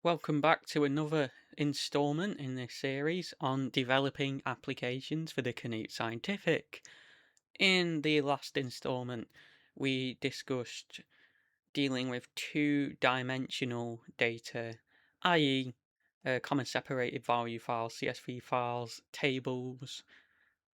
Welcome back to another installment in this series on developing applications for the Canute Scientific. In the last installment, we discussed dealing with two-dimensional data, i.e., common separated value files, CSV files, tables,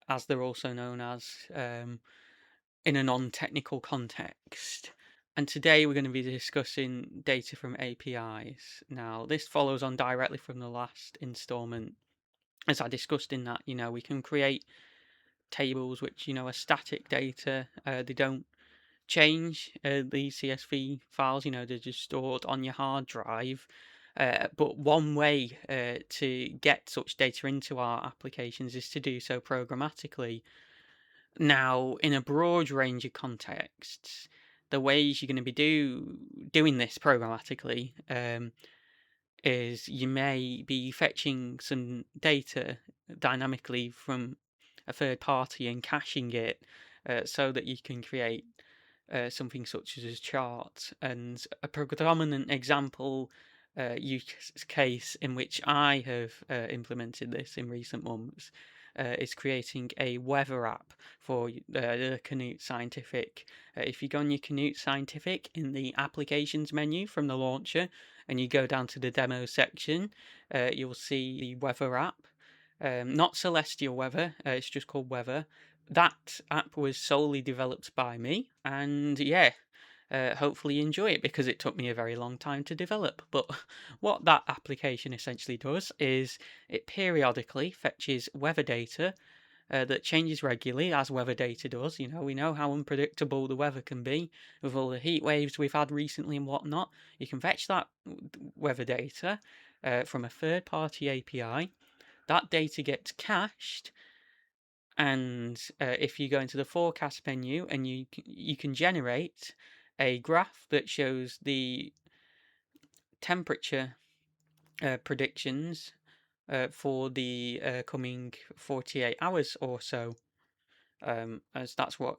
as they're also known as, in a non-technical context. And today we're going to be discussing data from APIs. Now, this follows on directly from the last installment. As I discussed in that, we can create tables which, are static data. They don't change, these CSV files, they're just stored on your hard drive. But one way to get such data into our applications is to do so programmatically. Now, in a broad range of contexts, the ways you're going to be doing this programmatically is you may be fetching some data dynamically from a third party and caching it so that you can create something such as a chart. And a predominant example use case in which I have implemented this in recent months is creating a weather app for the Canute Scientific. If you go on your Canute Scientific in the applications menu from the launcher and you go down to the demo section, you'll see the weather app. Not celestial weather, it's just called weather. That app was solely developed by me, and yeah, hopefully you enjoy it because it took me a very long time to develop. But what that application essentially does is it periodically fetches weather data that changes regularly, as weather data does. We know how unpredictable the weather can be with all the heat waves we've had recently and whatnot. You can fetch that weather data from a third-party API. That data gets cached, and if you go into the forecast menu and you can generate a graph that shows the temperature predictions for the coming 48 hours or so, as that's what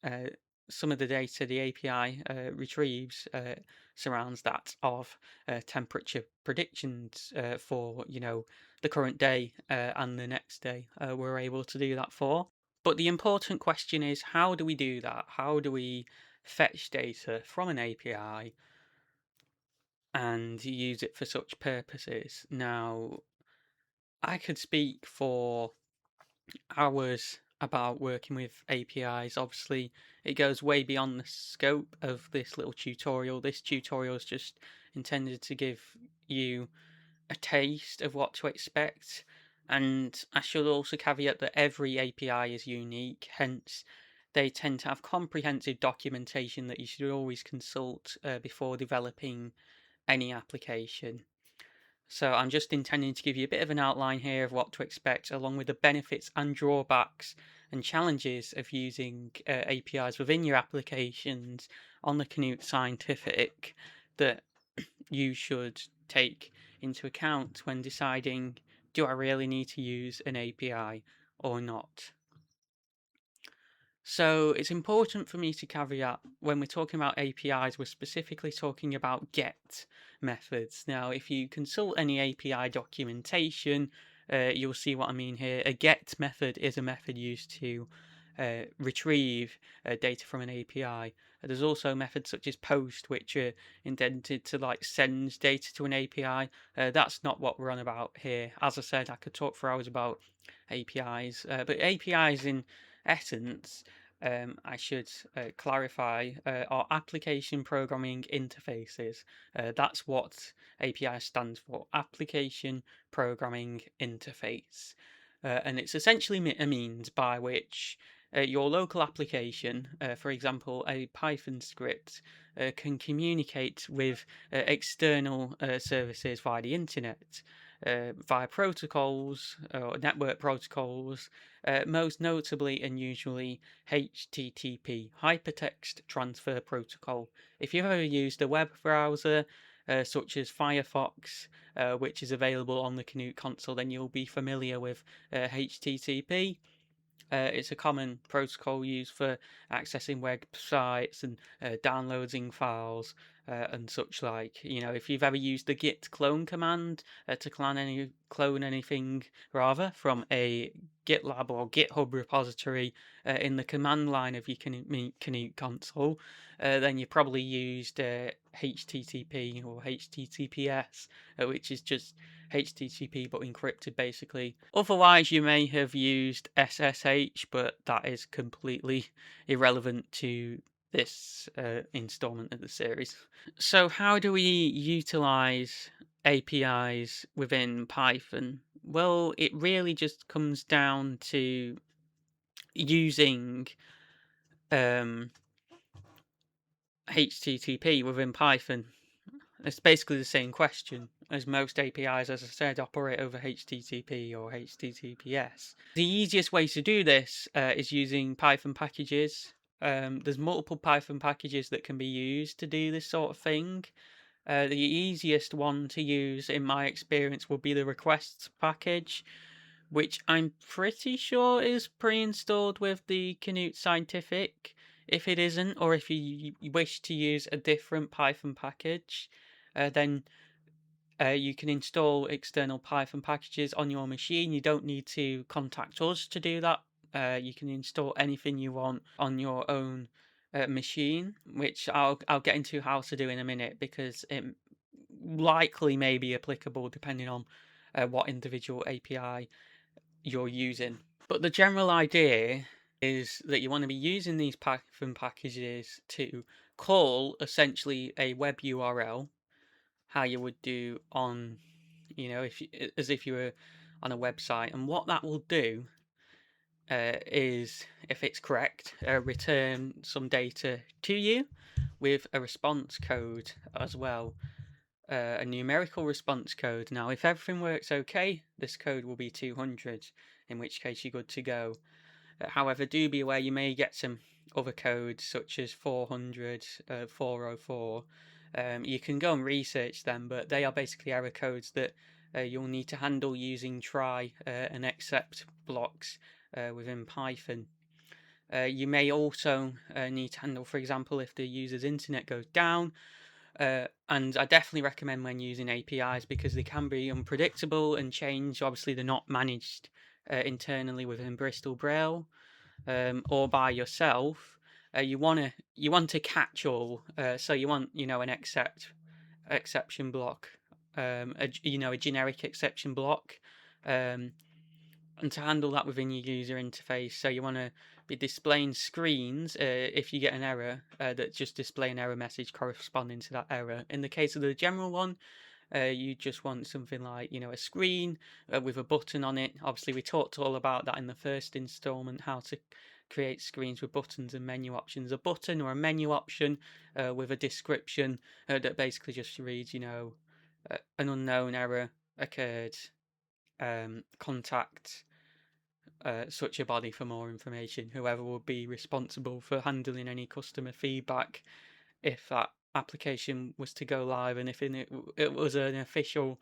uh, some of the data the API retrieves surrounds that of temperature predictions for the current day and the next day. We're able to do that for. But the important question is, how do we do that? How do we fetch data from an API and use it for such purposes? Now, I could speak for hours about working with APIs. Obviously, it goes way beyond the scope of this little tutorial. This tutorial is just intended to give you a taste of what to expect. And I should also caveat that every API is unique, hence, they tend to have comprehensive documentation that you should always consult before developing any application. So I'm just intending to give you a bit of an outline here of what to expect, along with the benefits and drawbacks and challenges of using APIs within your applications on the Canute Scientific that you should take into account when deciding, do I really need to use an API or not? So it's important for me to caveat when we're talking about APIs, we're specifically talking about GET methods. Now, if you consult any API documentation, you'll see what I mean here. A GET method is a method used to retrieve data from an API. There's also methods such as POST, which are intended to send data to an API. That's not what we're on about here. As I said, I could talk for hours about APIs, but APIs in essence, I should clarify, are application programming interfaces. That's what API stands for, Application Programming Interface. And it's essentially a means by which your local application, for example, a Python script, can communicate with external services via the internet, via protocols or network protocols, most notably and usually HTTP, Hypertext Transfer Protocol. If you've ever used a web browser such as Firefox, which is available on the Canute console, then you'll be familiar with HTTP. It's a common protocol used for accessing websites and downloading files. and such like. If you've ever used the git clone command to clone anything rather from a GitLab or GitHub repository in the command line of your Canute console, then you probably used HTTP or HTTPS, which is just HTTP but encrypted basically. Otherwise, you may have used SSH, but that is completely irrelevant to this installment of the series. So, how do we utilize APIs within Python? Well, it really just comes down to using HTTP within Python. It's basically the same question, as most APIs, as I said, operate over HTTP or HTTPS. The easiest way to do this is using Python packages. There's multiple Python packages that can be used to do this sort of thing. The easiest one to use, in my experience, would be the requests package, which I'm pretty sure is pre-installed with the Canute Scientific. If it isn't, or if you wish to use a different Python package, then you can install external Python packages on your machine. You don't need to contact us to do that. You can install anything you want on your own machine, which I'll get into how to do in a minute, because it likely may be applicable depending on what individual API you're using. But the general idea is that you want to be using these Python packages to call essentially a web URL, how you would do on, as if you were on a website. And what that will do is, if it's correct, return some data to you with a response code as well, a numerical response code. Now, if everything works okay, this code will be 200, in which case you're good to go. However, do be aware you may get some other codes such as 400, 404. You can go and research them, but they are basically error codes that you'll need to handle using try and except blocks within Python. You may also need to handle, for example, if the user's internet goes down. And I definitely recommend when using APIs, because they can be unpredictable and change. Obviously, they're not managed internally within Bristol Braille or by yourself. You want to catch all. So you want an exception block, a generic exception block, and to handle that within your user interface. So you want to be displaying screens if you get an error that just display an error message corresponding to that error. In the case of the general one, you just want something like a screen with a button on it. Obviously, we talked all about that in the first installment, how to create screens with buttons and menu options. A button or a menu option with a description that basically just reads, an unknown error occurred, contact such a body for more information. Whoever will be responsible for handling any customer feedback if that application was to go live, and if it was an official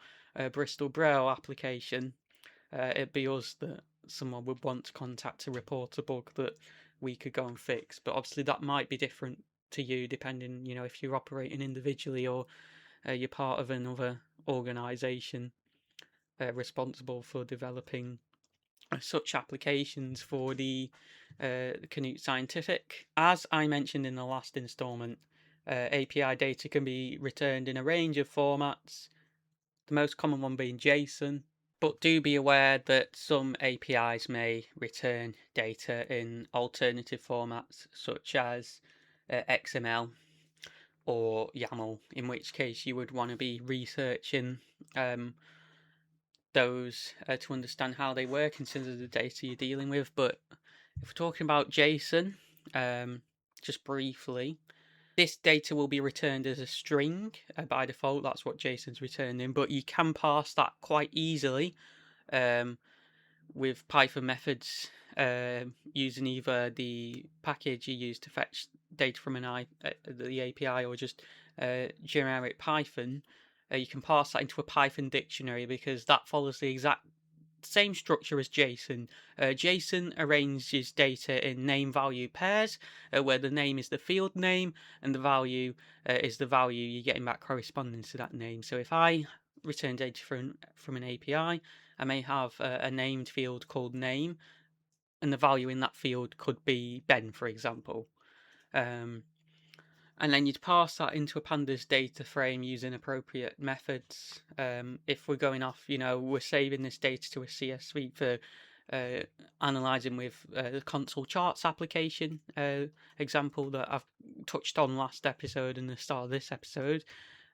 Bristol Braille application, it'd be us that someone would want to contact to report a bug that we could go and fix. But obviously that might be different to you depending, if you're operating individually or you're part of another organisation responsible for developing such applications for the Canute Scientific. As I mentioned in the last installment, API data can be returned in a range of formats, the most common one being JSON, but do be aware that some APIs may return data in alternative formats such as XML or YAML, in which case you would want to be researching those to understand how they work in terms of the data you're dealing with. But if we're talking about JSON, just briefly, this data will be returned as a string by default. That's what JSON's returning, but you can parse that quite easily with Python methods using either the package you use to fetch data from the API or just generic Python. You can parse that into a Python dictionary, because that follows the exact same structure as JSON. JSON arranges data in name-value pairs, where the name is the field name and the value is the value you're getting back corresponding to that name. So if I return data from an API, I may have a named field called name, and the value in that field could be Ben, for example. And then you'd pass that into a pandas data frame using appropriate methods. If we're going off, we're saving this data to a CSV for analyzing with the console charts application example that I've touched on last episode and the start of this episode.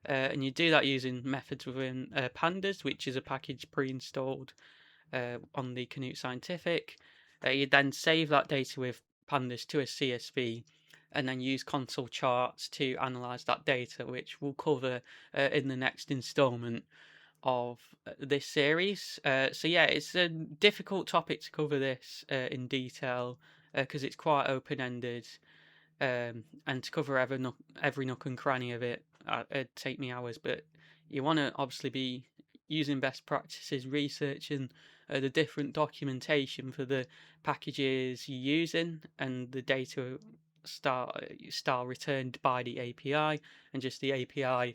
And you do that using methods within pandas, which is a package pre-installed on the Canute Scientific. You then save that data with pandas to a CSV, and then use console charts to analyze that data, which we'll cover in the next installment of this series. So yeah, it's a difficult topic to cover this in detail because it's quite open-ended, and to cover every nook and cranny of it, it'd take me hours. But you want to obviously be using best practices, researching the different documentation for the packages you're using and the data style returned by the API, and just the API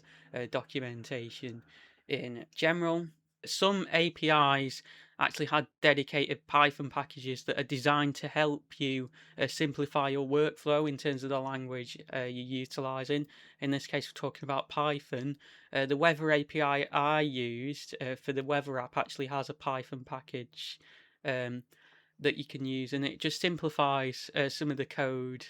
documentation in general. Some APIs actually had dedicated Python packages that are designed to help you simplify your workflow in terms of the language you're utilizing. In this case, we're talking about Python. The weather API I used for the weather app actually has a Python package that you can use, and it just simplifies some of the code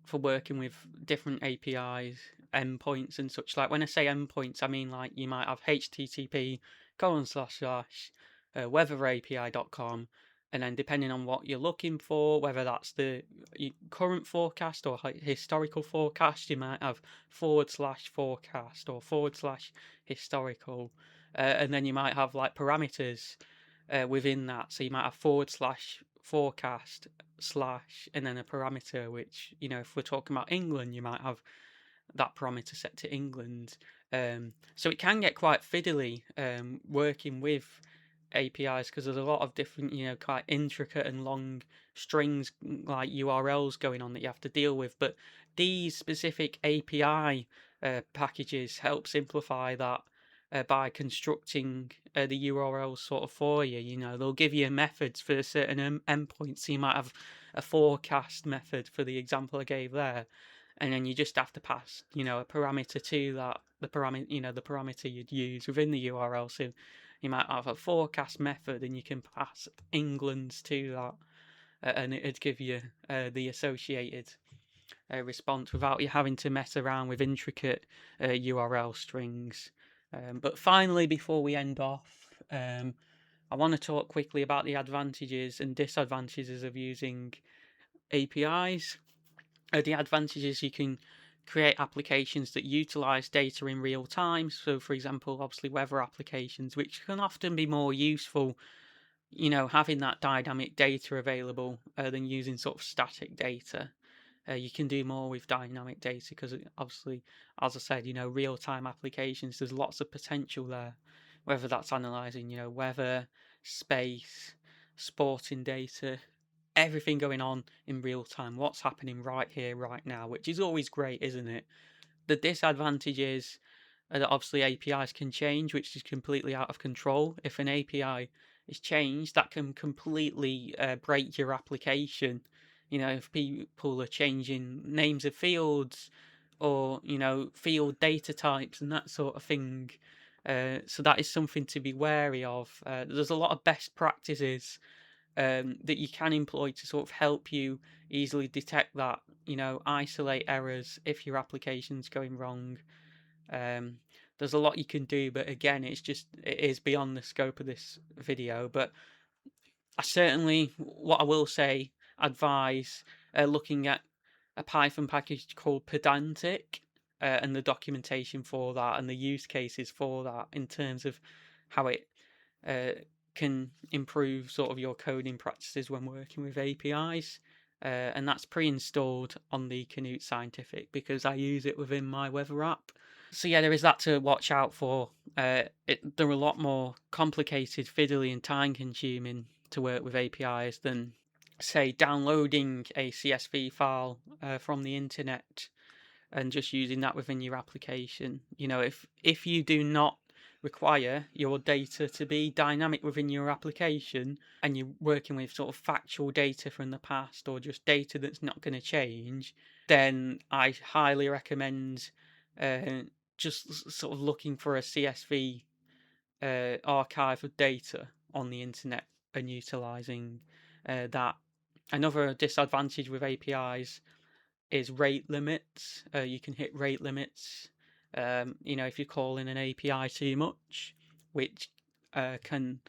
for working with different APIs, endpoints and such. Like when I say endpoints, I mean like you might have http://weatherapi.com, and then depending on what you're looking for, whether that's the current forecast or historical forecast, you might have /forecast or /historical, and then you might have like parameters within that. So you might have /forecast and then a parameter, which, if we're talking about England, you might have that parameter set to England. So it can get quite fiddly working with APIs because there's a lot of different, quite intricate and long strings like URLs going on that you have to deal with. But these specific API packages help simplify that by constructing the URLs sort of for you. They'll give you methods for certain endpoints. So you might have a forecast method for the example I gave there, and then you just have to pass, a parameter to that, the parameter you'd use within the URL. So you might have a forecast method, and you can pass England's to that, and it'd give you the associated response without you having to mess around with intricate URL strings. But finally, before we end off, I want to talk quickly about the advantages and disadvantages of using APIs. The advantages: you can create applications that utilize data in real time. So, for example, obviously weather applications, which can often be more useful, having that dynamic data available than using sort of static data. You can do more with dynamic data because obviously, as I said, real-time applications, there's lots of potential there, whether that's analysing, weather, space, sporting data, everything going on in real time, what's happening right here, right now, which is always great, isn't it? The disadvantage is that obviously APIs can change, which is completely out of control. If an API is changed, that can completely break your application. If people are changing names of fields or, field data types and that sort of thing. So that is something to be wary of. There's a lot of best practices that you can employ to sort of help you easily detect that, isolate errors if your application's going wrong. There's a lot you can do, but again, it is beyond the scope of this video. But I certainly, what I will say, advise looking at a Python package called Pedantic and the documentation for that and the use cases for that in terms of how it can improve sort of your coding practices when working with APIs. And that's pre-installed on the Canute Scientific because I use it within my weather app. So yeah, there is that to watch out for. They're a lot more complicated, fiddly, and time-consuming to work with APIs than, say, downloading a CSV file from the internet and just using that within your application. You know, if you do not require your data to be dynamic within your application and you're working with sort of factual data from the past or just data that's not going to change, then I highly recommend uh, just sort of looking for a CSV archive of data on the internet and utilizing that. Another disadvantage with APIs is rate limits. You can hit rate limits, if you call in an API too much, which can,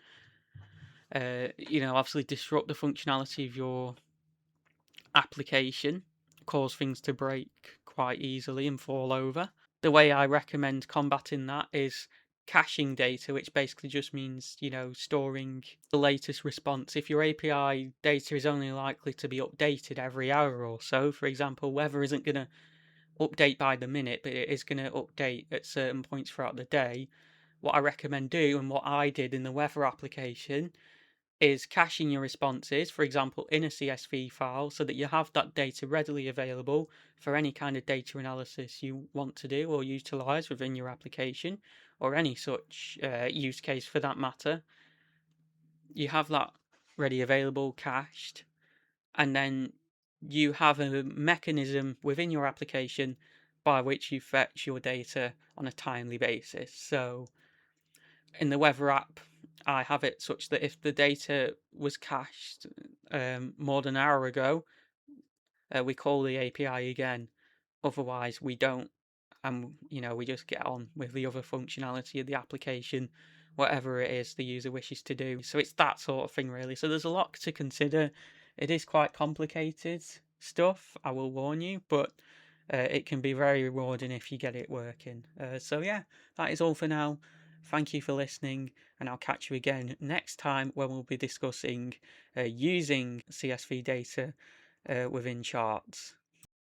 obviously disrupt the functionality of your application, cause things to break quite easily and fall over. The way I recommend combating that is caching data, which basically just means, storing the latest response. If your API data is only likely to be updated every hour or so, for example, weather isn't going to update by the minute, but it is going to update at certain points throughout the day. What I recommend do, and what I did in the weather application, is caching your responses, for example, in a CSV file, so that you have that data readily available for any kind of data analysis you want to do or utilize within your application, or any such use case for that matter. You have that ready available, cached, and then you have a mechanism within your application by which you fetch your data on a timely basis. So in the weather app, I have it such that if the data was cached more than an hour ago, we call the API again. Otherwise, we don't, and we just get on with the other functionality of the application, whatever it is the user wishes to do. So it's that sort of thing, really. So there's a lot to consider. It is quite complicated stuff, I will warn you, but it can be very rewarding if you get it working. So yeah, that is all for now. Thank you for listening, and I'll catch you again next time when we'll be discussing using CSV data within charts.